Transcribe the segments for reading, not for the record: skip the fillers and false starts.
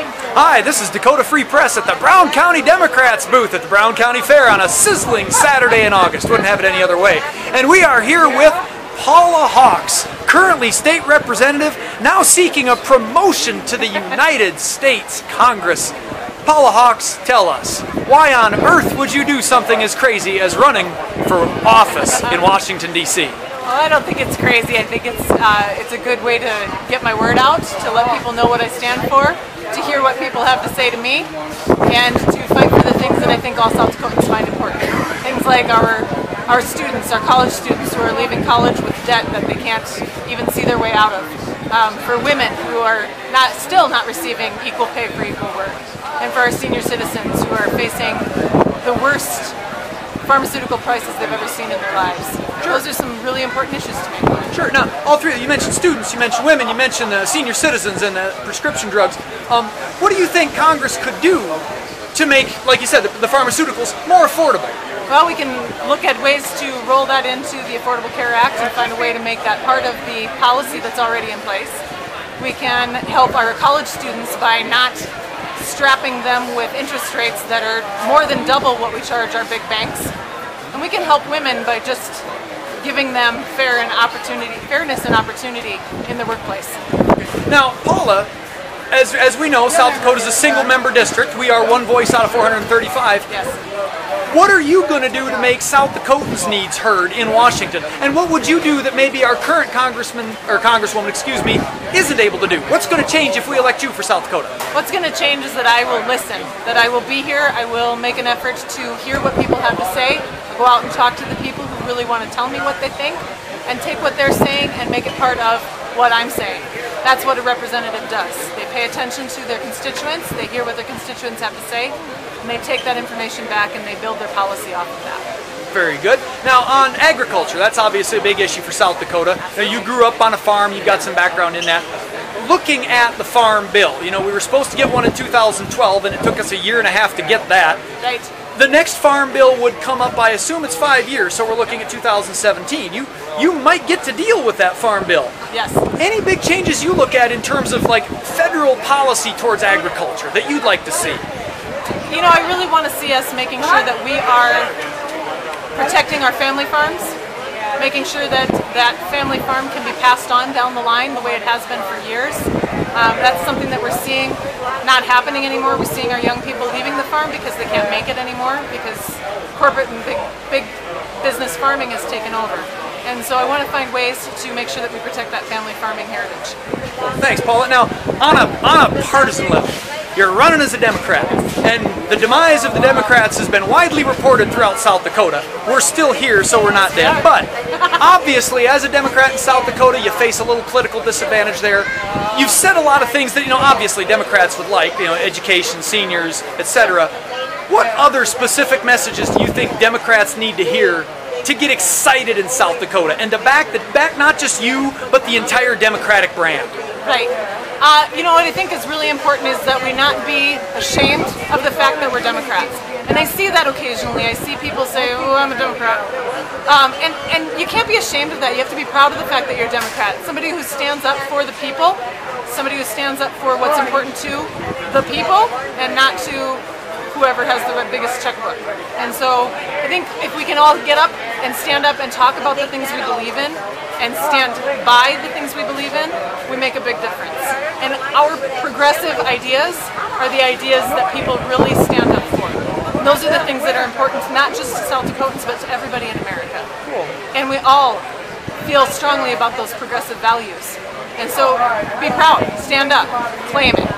Hi, this is Dakota Free Press at the Brown County Democrats booth at the Brown County Fair on a sizzling Saturday in August. Wouldn't have it any other way. And we are here with Paula Hawks, currently state representative, now seeking a promotion to the United States Congress. Paula Hawks, tell us, why on earth would you do something as crazy as running for office in Washington, D.C.? Well, I don't think it's crazy. I think it's a good way to get my word out, to let people know what I stand for, to hear what people have to say to me, and to fight for the things that I think all South Dakotans find important. Things like our students, our college students who are leaving college with debt that they can't even see their way out of. For women who are still not receiving equal pay for equal work. And for our senior citizens who are facing the worst pharmaceutical prices they've ever seen in their lives. Sure. Those are some really important issues to me. Sure. Now, all three, you mentioned students, you mentioned women, you mentioned senior citizens and prescription drugs. What do you think Congress could do to make, like you said, the pharmaceuticals more affordable? Well, we can look at ways to roll that into the Affordable Care Act and find a way to make that part of the policy that's already in place. We can help our college students by not strapping them with interest rates that are more than double what we charge our big banks. And we can help women by just giving them fairness and opportunity in the workplace. Now, Paula, as we know, South Dakota is a single-member district. We are one voice out of 435. Yes. What are you going to do to make South Dakotans' needs heard in Washington? And what would you do that maybe our current congressman, or congresswoman, excuse me, isn't able to do? What's going to change if we elect you for South Dakota? What's going to change is that I will listen, that I will be here, I will make an effort to hear what people have to say, go out and talk to the people who really want to tell me what they think, and take what they're saying and make it part of what I'm saying. That's what a representative does. They pay attention to their constituents, they hear what their constituents have to say, and they take that information back and they build their policy off of that. Very good. Now, on agriculture, that's obviously a big issue for South Dakota. Now, you grew up on a farm, you've got some background in that. Looking at the farm bill, you know, we were supposed to get one in 2012, and it took us a year and a half to get that. Right. The next farm bill would come up, I assume it's 5 years, so we're looking at 2017. You might get to deal with that farm bill. Yes. Any big changes you look at in terms of like federal policy towards agriculture that you'd like to see? You know, I really want to see us making sure that we are protecting our family farms, making sure that that family farm can be passed on down the line the way it has been for years. That's something that we're seeing not happening anymore. We're seeing our young people leaving the farm because they can't make it anymore because corporate and big business farming has taken over. And so I want to find ways to make sure that we protect that family farming heritage. Thanks, Paula. Now, on a partisan level, you're running as a Democrat, and the demise of the Democrats has been widely reported throughout South Dakota. We're still here, so we're not dead. But obviously, as a Democrat in South Dakota, you face a little political disadvantage there. You've said a lot of things that, you know, obviously Democrats would like, you know, education, seniors, etc. What other specific messages do you think Democrats need to hear to get excited in South Dakota and to back not just you, but the entire Democratic brand? Right. You know what I think is really important is that we not be ashamed of the fact that we're Democrats. And I see that occasionally. I see people say, oh, I'm a Democrat. And you can't be ashamed of that. You have to be proud of the fact that you're a Democrat. Somebody who stands up for the people, somebody who stands up for what's important to the people and not to whoever has the biggest checkbook. And so I think if we can all get up and stand up and talk about the things we believe in and stand by the things we believe in, we make a big difference. And our progressive ideas are the ideas that people really stand up for. And those are the things that are important not just to South Dakotans but to everybody in America. Cool. And we all feel strongly about those progressive values. And so be proud, stand up, claim it.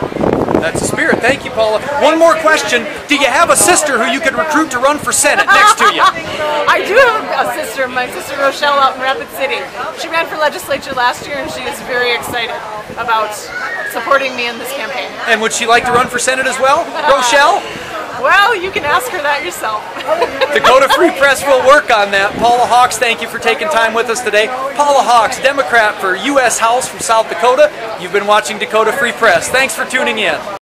That's the spirit. Thank you, Paula. One more question. Do you have a sister who you could recruit to run for Senate next to you? I do have a sister, my sister Rochelle out in Rapid City. She ran for legislature last year and she is very excited about supporting me in this campaign. And would she like to run for Senate as well, Rochelle? Well, you can ask her that yourself. Dakota Free Press will work on that. Paula Hawks, thank you for taking time with us today. Paula Hawks, Democrat for U.S. House from South Dakota. You've been watching Dakota Free Press. Thanks for tuning in.